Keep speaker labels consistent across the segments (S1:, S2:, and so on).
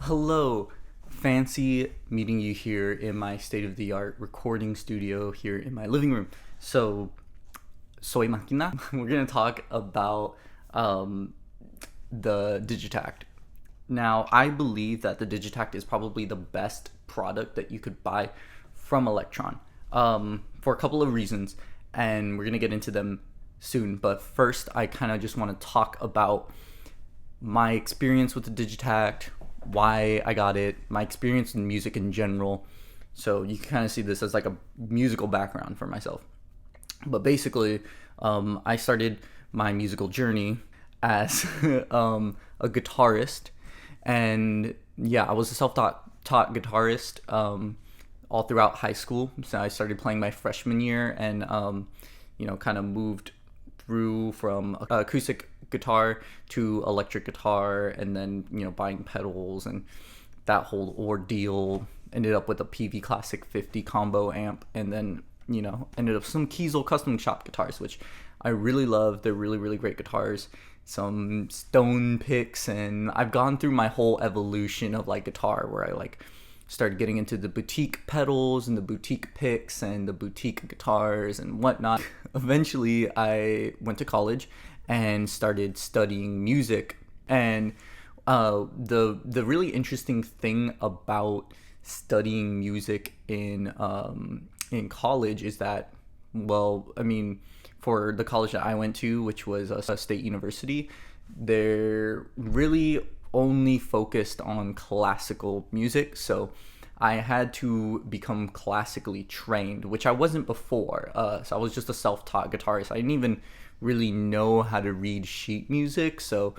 S1: Hello, fancy meeting you here in my state-of-the-art recording studio here in my living room. So, soy Maquina. We're gonna talk about um, the Digitakt. Now, I believe that the Digitakt is probably the best product that you could buy from Elektron for a couple of reasons, and we're gonna get into them soon. But first, I kind of just want to talk about my experience with the Digitakt, why I got it, my experience in music in general. So you can kind of see this as like a musical background for myself. But basically, I started my musical journey as a guitarist, and yeah, I was a self-taught guitarist all throughout high school. So I started playing my freshman year, and kind of moved through from acoustic guitar to electric guitar, and then buying pedals and that whole ordeal. Ended up with a PV Classic 50 combo amp, and then ended up some Kiesel custom shop guitars, which I really love. They're really, really great guitars. Some stone picks, and I've gone through my whole evolution of like guitar, where I like started getting into the boutique pedals and the boutique picks and the boutique guitars and whatnot. Eventually, I went to college and started studying music. And the really interesting thing about studying music in college is that, well, I mean, for the college that I went to, which was a state university, they're really only focused on classical music. So I had to become classically trained, which I wasn't before. So I was just a self-taught guitarist. I didn't even really know how to read sheet music, so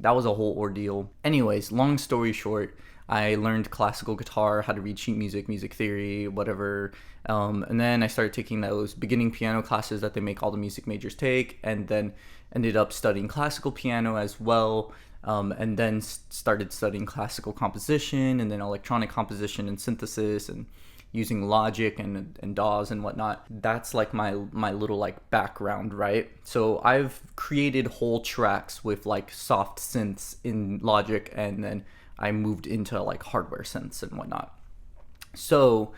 S1: that was a whole ordeal. Anyways, long story short, I learned classical guitar, how to read sheet music, music theory, whatever. And then I started taking those beginning piano classes that they make all the music majors take, and then ended up studying classical piano as well. And then started studying classical composition, and then electronic composition and synthesis, and using Logic and DAWs and whatnot. That's like my little like background, right? So I've created whole tracks with like soft synths in Logic, and then I moved into like hardware synths and whatnot. So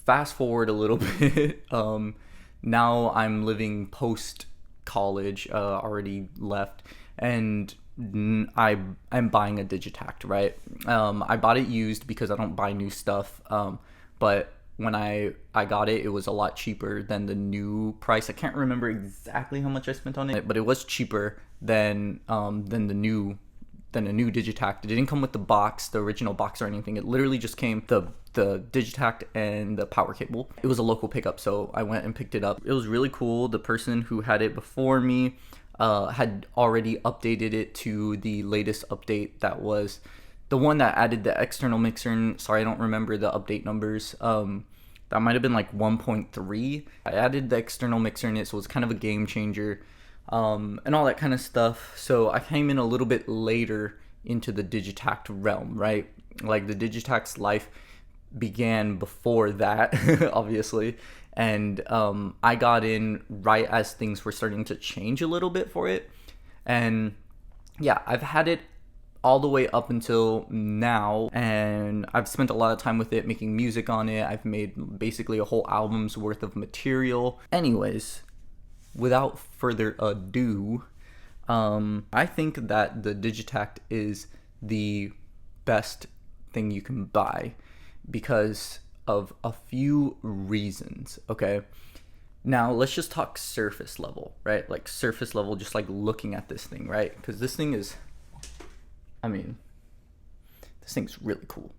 S1: fast forward a little bit. Now I'm living post college, already left, and I'm buying a Digitakt, right? I bought it used because I don't buy new stuff. But when I got it, it was a lot cheaper than the new price. I can't remember exactly how much I spent on it, but it was cheaper than the new Digitakt. It didn't come with the box, the original box or anything. It literally just came the Digitakt and the power cable. It was a local pickup, so I went and picked it up. It was really cool. The person who had it before me had already updated it to the latest update, that was the one that added the external mixer in. Sorry, I don't remember the update numbers. That might have been like 1.3. I added the external mixer in it, so it's kind of a game changer, and all that kind of stuff. So I came in a little bit later into the Digitakt realm, right? Like the Digitakt's life began before that, obviously. And I got in right as things were starting to change a little bit for it. And yeah, I've had it all the way up until now, and I've spent a lot of time with it, making music on it. I've made basically a whole album's worth of material. Anyways, without further ado, I think that the Digitakt is the best thing you can buy because of a few reasons, okay? Now, let's just talk surface level, right? Like surface level, just like looking at this thing, right? Because this thing is, I mean, this thing's really cool.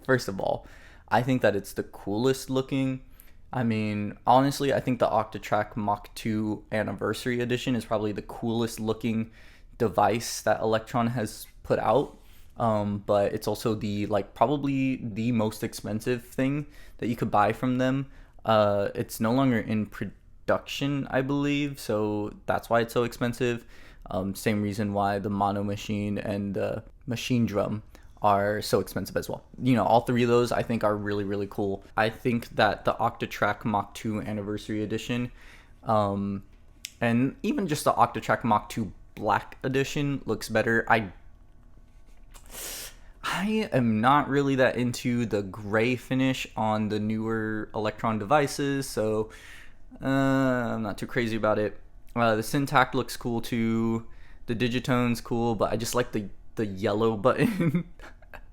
S1: First of all, I think that it's the coolest looking. I mean, honestly, I think the Octatrack Mach 2 Anniversary Edition is probably the coolest looking device that Elektron has put out. But it's also probably the most expensive thing that you could buy from them. It's no longer in production, I believe, so that's why it's so expensive. Same reason why the mono machine and the machine drum are so expensive as well. All three of those I think are really, really cool. I think that the Octatrack Mach 2 Anniversary Edition, and even just the Octatrack Mach 2 Black Edition looks better. I I am not really that into the gray finish on the newer Elektron devices, so I'm not too crazy about it. The Digitakt looks cool too. The Digitone's cool, but I just like the yellow button.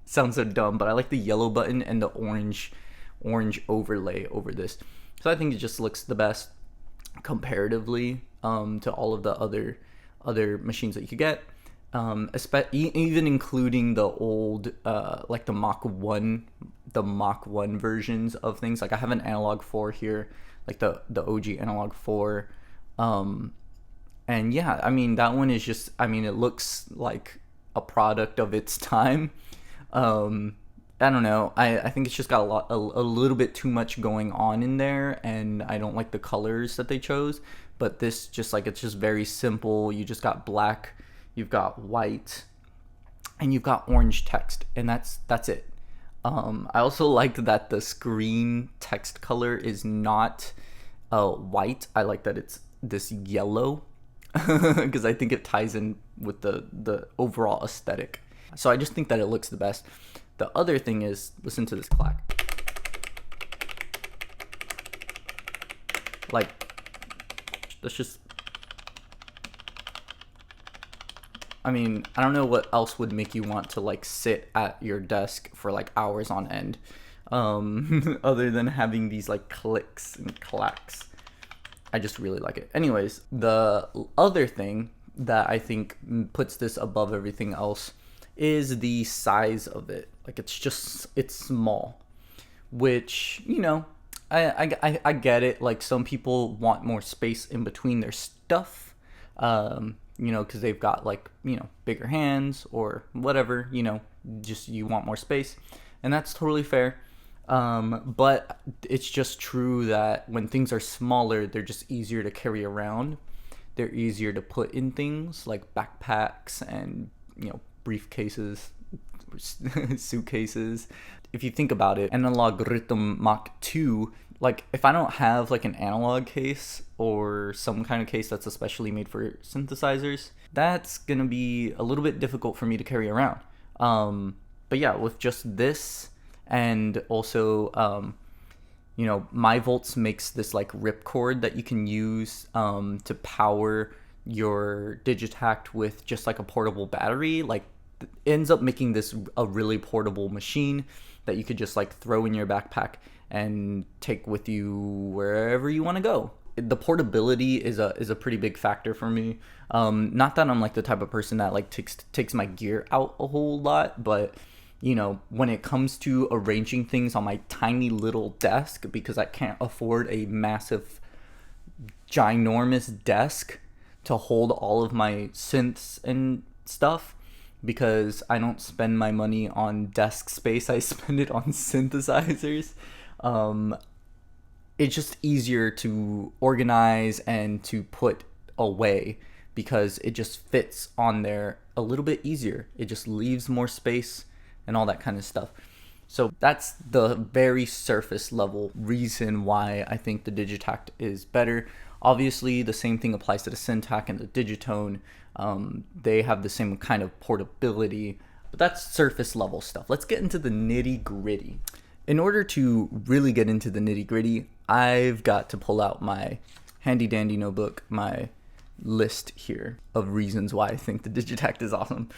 S1: Sounds so dumb, but I like the yellow button and the orange overlay over this. So I think it just looks the best comparatively to all of the other machines that you could get. Even including the old like the Mach 1 versions of things. Like I have an Analog 4 here, like the OG Analog 4, and yeah, I mean that one is just, I mean, it looks like a product of its time. I don't know, I think it's just got a little bit too much going on in there, and I don't like the colors that they chose. But this just, like, it's just very simple. You just got black, you've got white, and you've got orange text, and that's it. I also liked that the screen text color is not white. I like that it's this yellow because I think it ties in with the overall aesthetic. So I just think that it looks the best. The other thing is, listen to this clack. Like, that's just, I mean, I don't know what else would make you want to like sit at your desk for like hours on end, other than having these like clicks and clacks. I just really like it. Anyways, the other thing that I think puts this above everything else is the size of it. Like, it's small, which, you know, I get it. Like, some people want more space in between their stuff, you know, because they've got, like, you know, bigger hands or whatever, you know, just you want more space, and that's totally fair. But it's just true that when things are smaller, they're just easier to carry around. They're easier to put in things like backpacks and, you know, briefcases, suitcases. If you think about it, Analog Rhythm Mach 2, like, if I don't have like an analog case or some kind of case that's especially made for synthesizers, that's gonna be a little bit difficult for me to carry around. But yeah, with just this, and also you know, MyVolts makes this like ripcord that you can use to power your Digitakt with just like a portable battery. Like, ends up making this a really portable machine that you could just like throw in your backpack and take with you wherever you want to go. The portability is a pretty big factor for me. Not that I'm like the type of person that like takes my gear out a whole lot, but you know, when it comes to arranging things on my tiny little desk, because I can't afford a massive ginormous desk to hold all of my synths and stuff, because I don't spend my money on desk space, I spend it on synthesizers. It's just easier to organize and to put away because it just fits on there a little bit easier. It just leaves more space and all that kind of stuff. So that's the very surface level reason why I think the Digitakt is better. Obviously, the same thing applies to the Syntakt and the Digitone. They have the same kind of portability, but that's surface level stuff. Let's get into the nitty gritty. In order to really get into the nitty gritty, I've got to pull out my handy dandy notebook, my list here of reasons why I think the Digitakt is awesome.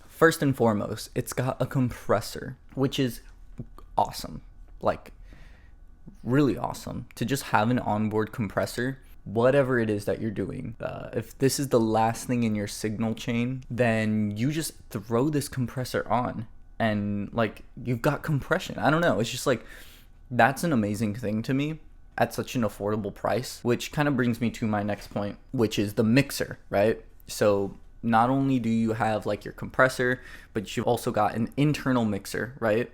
S1: First and foremost, it's got a compressor, which is awesome. Like, really awesome. To just have an onboard compressor, whatever it is that you're doing, if this is the last thing in your signal chain, then you just throw this compressor on and like you've got compression. I don't know, it's just like, that's an amazing thing to me at such an affordable price, which kind of brings me to my next point, which is the mixer, right? So not only do you have like your compressor, but you've also got an internal mixer, right?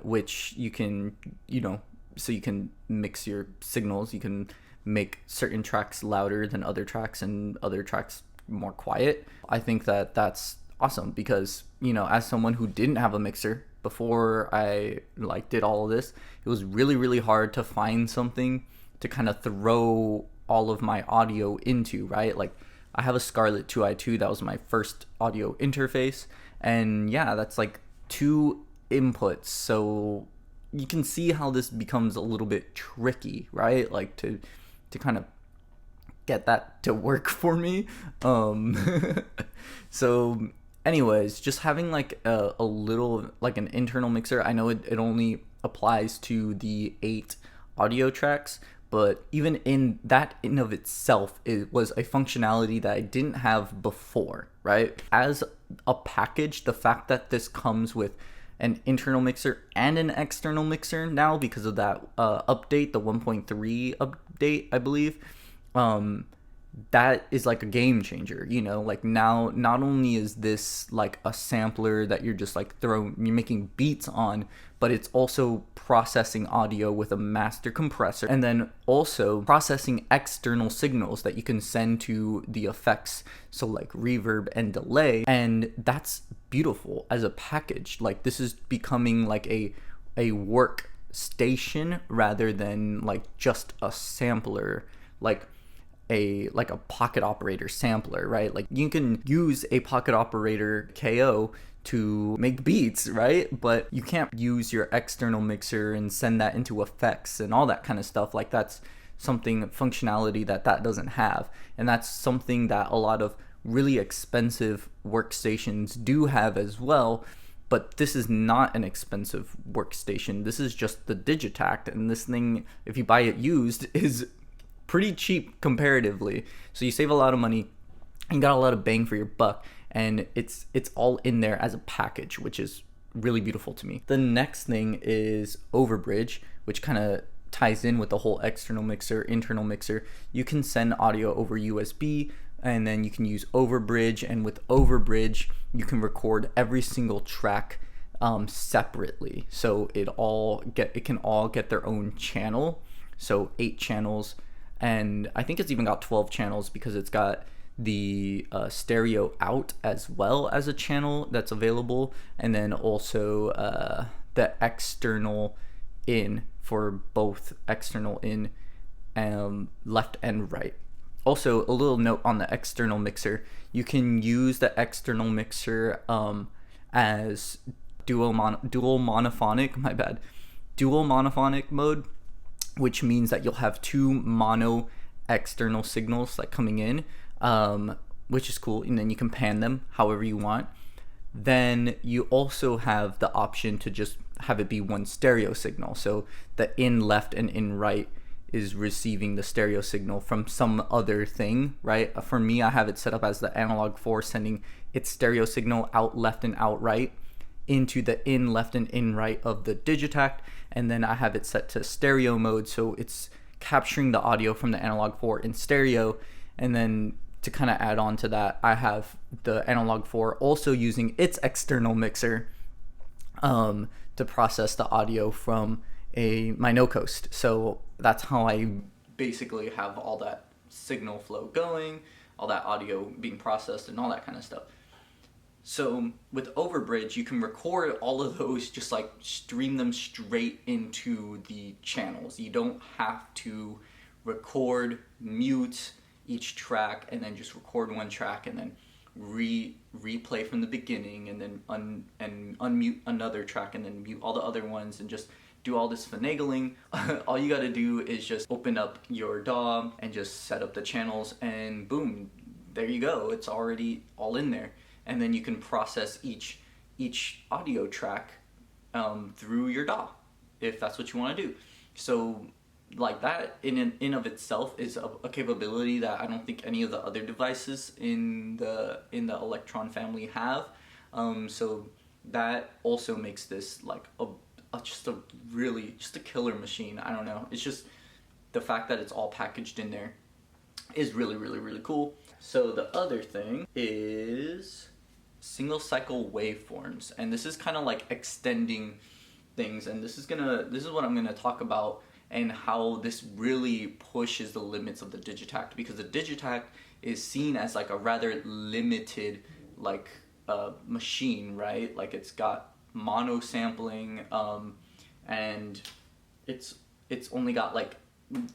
S1: Which you can, you know, so you can mix your signals. You can make certain tracks louder than other tracks and other tracks more quiet. I think that that's awesome because, you know, as someone who didn't have a mixer before I like did all of this, it was really, really hard to find something to kind of throw all of my audio into, right? Like, I have a Scarlett 2i2, that was my first audio interface, and yeah, that's like two inputs. So you can see how this becomes a little bit tricky, right? Like to kind of get that to work for me. So anyways, just having like a little, like an internal mixer. I know it only applies to the 8 audio tracks, but even in that in of itself, it was a functionality that I didn't have before, right? As a package, the fact that this comes with an internal mixer and an external mixer now because of that update, the 1.3 update, I believe, that is like a game changer, you know. Like now, not only is this like a sampler that you're just like you're making beats on, but it's also processing audio with a master compressor, and then also processing external signals that you can send to the effects, so like reverb and delay. And that's beautiful as a package. Like this is becoming like a workstation rather than like just a sampler, like a pocket operator sampler, right? Like you can use a pocket operator KO to make beats, right? But you can't use your external mixer and send that into effects and all that kind of stuff. Like that's something, functionality that doesn't have. And that's something that a lot of really expensive workstations do have as well. But this is not an expensive workstation. This is just the Digitakt, and this thing, if you buy it used, is pretty cheap comparatively. So you save a lot of money, you got a lot of bang for your buck, and it's all in there as a package, which is really beautiful to me. The next thing is Overbridge, which kind of ties in with the whole external mixer, internal mixer. You can send audio over USB, and then you can use Overbridge, and with Overbridge you can record every single track separately, so it can all get their own channel. So 8 channels, and I think it's even got 12 channels because it's got the stereo out as well as a channel that's available, and then also the external in for both external in left and right. Also, a little note on the external mixer: you can use the external mixer as dual monophonic mode, which means that you'll have 2 mono external signals like coming in, which is cool, and then you can pan them however you want. Then you also have the option to just have it be one stereo signal, so the in left and in right is receiving the stereo signal from some other thing, right? For me, I have it set up as the analog 4 sending its stereo signal out left and out right into the in left and in right of the Digitakt, and then I have it set to stereo mode, so it's capturing the audio from the analog 4 in stereo. And then to kind of add on to that, I have the analog 4 also using its external mixer to process the audio from my no coast. So that's how I basically have all that signal flow going, all that audio being processed and all that kind of stuff. So with Overbridge, you can record all of those, just like stream them straight into the channels. You don't have to record, mute each track, and then just record one track and then replay from the beginning, and then unmute another track and then mute all the other ones, and just do all this finagling. All you gotta do is just open up your DAW and just set up the channels, and boom, there you go. It's already all in there. And then you can process each audio track through your DAW, if that's what you want to do. So like that in of itself is a capability that I don't think any of the other devices in the Elektron family have. So that also makes this like just a killer machine. I don't know. It's just the fact that it's all packaged in there is really, really, really cool. So the other thing is single cycle waveforms, and this is kind of like extending things, and this is what I'm gonna talk about, and how this really pushes the limits of the Digitakt, because the Digitakt is seen as like a rather limited like machine, right? Like it's got mono sampling, and it's only got like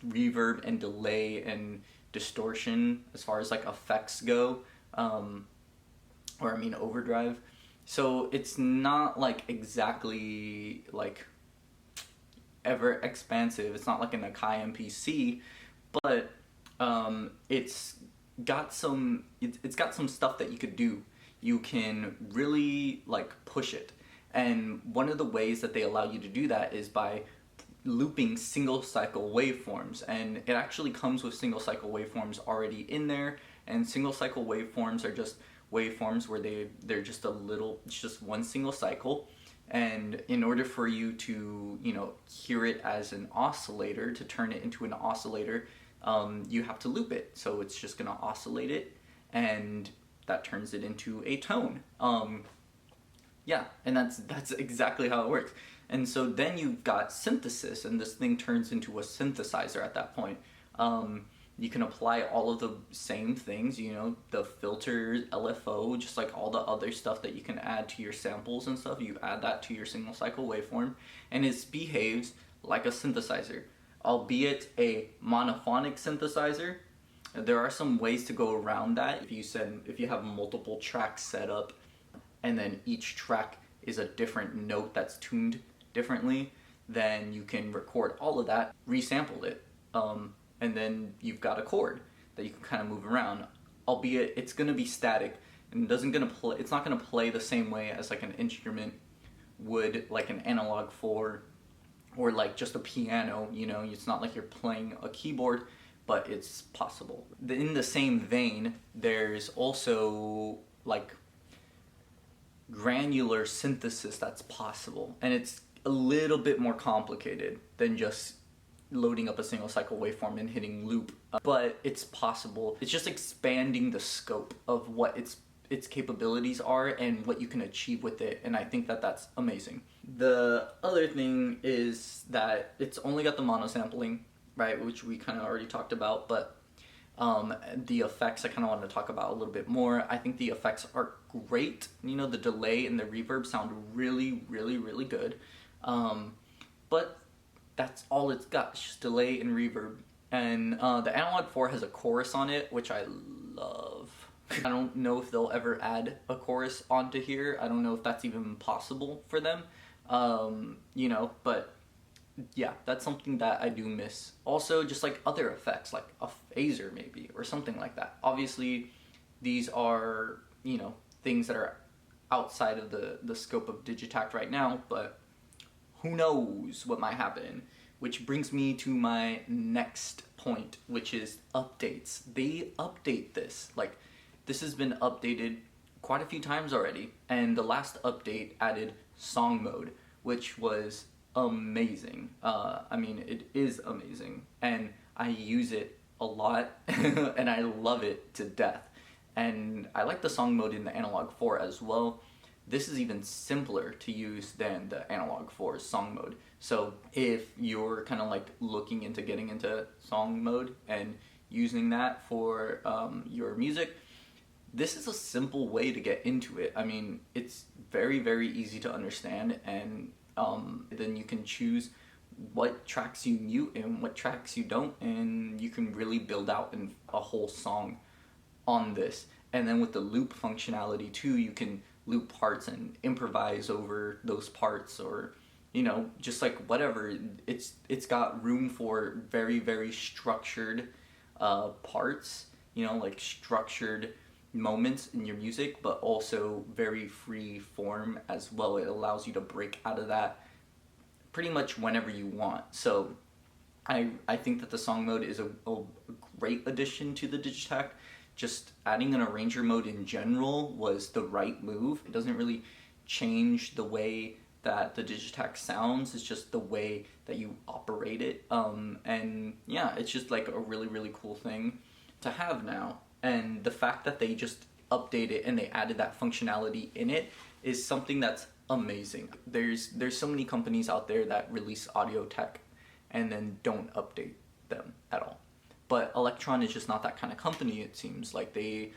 S1: reverb and delay and distortion as far as like effects go, or I mean overdrive. So it's not like exactly like ever expansive. It's not like an Akai MPC, but it's got it's got some stuff that you could do. You can really like push it, and one of the ways that they allow you to do that is by looping single cycle waveforms, and it actually comes with single cycle waveforms already in there. And single cycle waveforms are just waveforms where they're just it's just one single cycle. And in order for you to, hear it as an oscillator, to turn it into an oscillator, you have to loop it. So it's just going to oscillate it, and that turns it into a tone. Yeah, and that's exactly how it works. And so then you've got synthesis, and this thing turns into a synthesizer at that point. You can apply all of the same things, the filters, LFO, just like all the other stuff that you can add to your samples and stuff. You add that to your single cycle waveform, and it behaves like a synthesizer, albeit a monophonic synthesizer. There are some ways to go around that. If you have multiple tracks set up, and then each track is a different note that's tuned differently, then you can record all of that, resample it, and then you've got a chord that you can kind of move around. Albeit it's going to be static and it's not going to play the same way as like an instrument would, like an analog 4 or like just a piano. It's not like you're playing a keyboard, but it's possible. In the same vein, there's also like granular synthesis that's possible, and it's a little bit more complicated than just loading up a single cycle waveform and hitting loop, but it's possible. It's just expanding the scope of what its capabilities are and what you can achieve with it, and I think that that's amazing. The other thing is that it's only got the mono sampling, right, which we kind of already talked about, but the effects I kind of want to talk about a little bit more. I think the effects are great. The delay and the reverb sound really, really, really good. But that's all it's got. It's just delay and reverb. And the Analog 4 has a chorus on it, which I love. I don't know if they'll ever add a chorus onto here. I don't know if that's even possible for them. But yeah, that's something that I do miss. Also, just like other effects, like a phaser maybe, or something like that. Obviously, these are, things that are outside of the scope of Digitakt right now, but who knows what might happen. Which brings me to my next point, which is updates. They update this. Like, this has been updated quite a few times already, and the last update added song mode, which was amazing. It is amazing, and I use it a lot, and I love it to death. And I like the song mode in the Analog 4 as well. This is even simpler to use than the Analog 4's song mode. So if you're kind of like looking into getting into song mode and using that for your music, this is a simple way to get into it. It's very, very easy to understand, and then you can choose what tracks you mute and what tracks you don't, and you can really build out a whole song on this. And then with the loop functionality too, you can loop parts and improvise over those parts, or just like whatever. It's got room for very, very structured parts, like structured moments in your music, but also very free form as well. It allows you to break out of that pretty much whenever you want. So I think that the song mode is a great addition to the Digitakt. Just adding an arranger mode in general was the right move. It doesn't really change the way that the Digitakt sounds. It's just the way that you operate it. And yeah, it's just like a really, really cool thing to have now. And the fact that they just update it and they added that functionality in it is something that's amazing. There's so many companies out there that release audio tech and then don't update them at all. But Elektron is just not that kind of company. It seems like they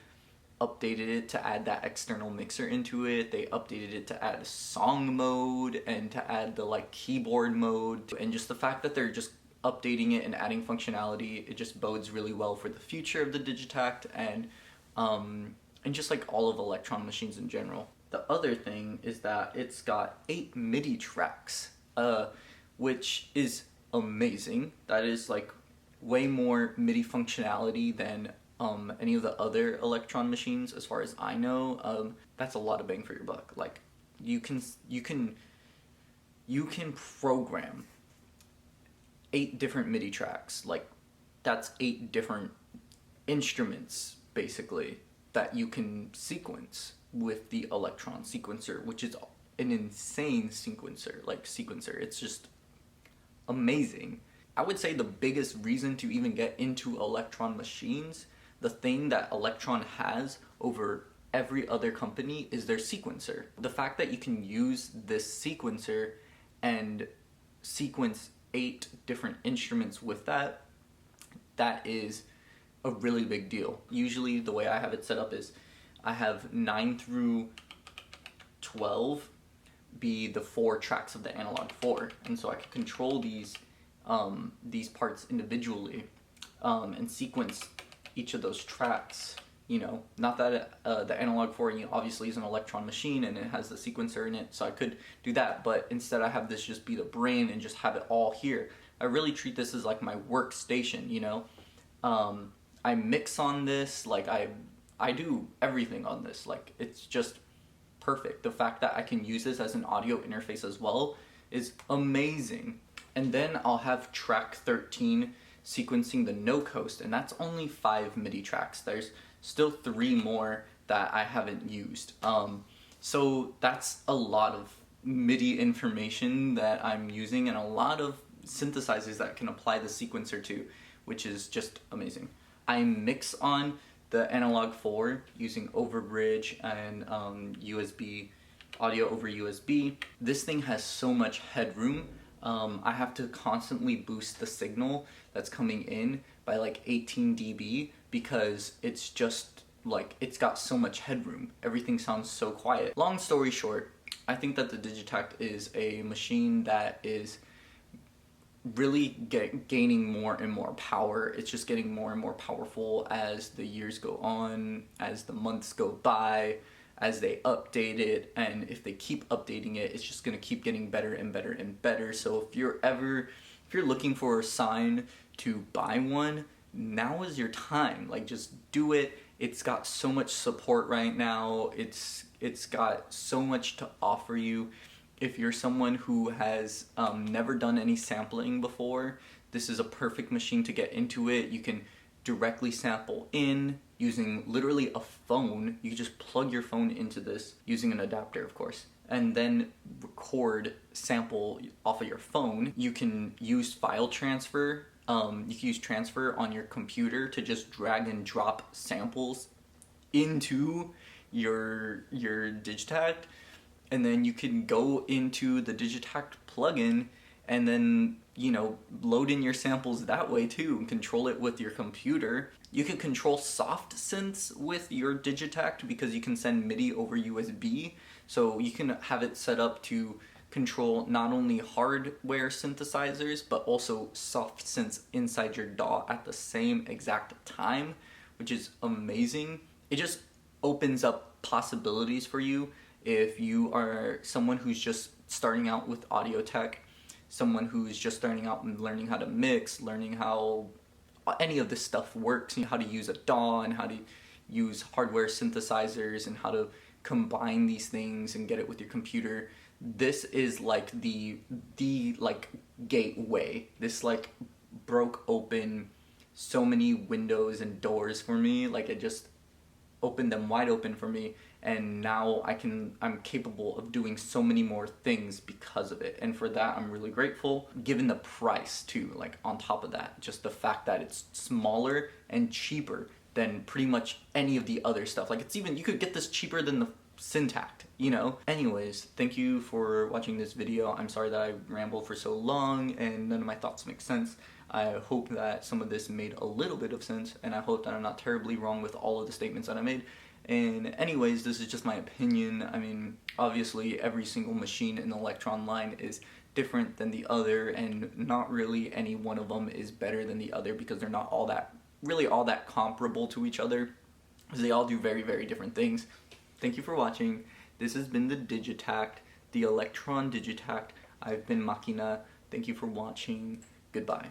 S1: updated it to add that external mixer into it. They updated it to add a song mode and to add the like keyboard mode. And just the fact that they're just updating it and adding functionality, it just bodes really well for the future of the Digitakt and just like all of Elektron machines in general. The other thing is that it's got 8 MIDI tracks, which is amazing. That is like way more MIDI functionality than any of the other Elektron machines, as far as I know. That's a lot of bang for your buck. Like you can program 8 different MIDI tracks. Like that's 8 different instruments basically that you can sequence with the Elektron sequencer, which is an insane sequencer. It's just amazing. I would say the biggest reason to even get into Elektron machines, the thing that Elektron has over every other company, is their sequencer. The fact that you can use this sequencer and sequence 8 different instruments with that is a really big deal. Usually the way I have it set up is I have 9 through 12 be the 4 tracks of the analog 4, and so I can control these parts individually and sequence each of those tracks. You know, not that the analog 4 obviously is an Elektron machine and it has the sequencer in it, so I could do that, but instead I have this just be the brain and just have it all here. I really treat this as like my workstation, you know. I mix on this, like I do everything on this. Like it's just perfect. The fact that I can use this as an audio interface as well is amazing. And then I'll have track 13 sequencing the no coast, and that's only 5 MIDI tracks. There's still 3 more that I haven't used. So that's a lot of MIDI information that I'm using and a lot of synthesizers that can apply the sequencer to, which is just amazing. I mix on the analog 4 using overbridge and USB, audio over USB. This thing has so much headroom. I have to constantly boost the signal that's coming in by like 18 dB because it's just like, it's got so much headroom. Everything sounds so quiet. Long story short, I think that the Digitakt is a machine that is really gaining more and more power. It's just getting more and more powerful as the years go on, as the months go by, as they update it, and if they keep updating it, it's just gonna keep getting better and better and better. So if you're looking for a sign to buy one, now is your time. Like just do it. It's got so much support right now. It's got so much to offer you. If you're someone who has never done any sampling before, this is a perfect machine to get into it. You can directly sample in using literally a phone. You can just plug your phone into this using an adapter, of course, and then record sample off of your phone. You can use file transfer. You can use transfer on your computer to just drag and drop samples into your Digitakt. And then you can go into the Digitakt plugin and then, you know, load in your samples that way too and control it with your computer. You can control soft synths with your Digitakt because you can send MIDI over USB. So you can have it set up to control not only hardware synthesizers but also soft synths inside your DAW at the same exact time, which is amazing. It just opens up possibilities for you. If you are someone who's just starting out with audio tech, someone who's just starting out and learning how to mix, learning how any of this stuff works, how to use a DAW and how to use hardware synthesizers and how to combine these things and get it with your computer, this is like the like gateway. This like broke open so many windows and doors for me. Like it just opened them wide open for me, and now I'm capable of doing so many more things because of it, and for that I'm really grateful. Given the price too, like on top of that, just the fact that it's smaller and cheaper than pretty much any of the other stuff. Like it's even, you could get this cheaper than the Syntakt, you know? Anyways, thank you for watching this video. I'm sorry that I rambled for so long and none of my thoughts make sense. I hope that some of this made a little bit of sense, and I hope that I'm not terribly wrong with all of the statements that I made. And anyways, this is just my opinion. I mean, obviously every single machine in the Elektron line is different than the other, and not really any one of them is better than the other because they're not all that comparable to each other, because they all do very, very different things. Thank you for watching. This has been the Digitakt, the Elektron Digitakt. I've been Maquina. Thank you for watching. Goodbye.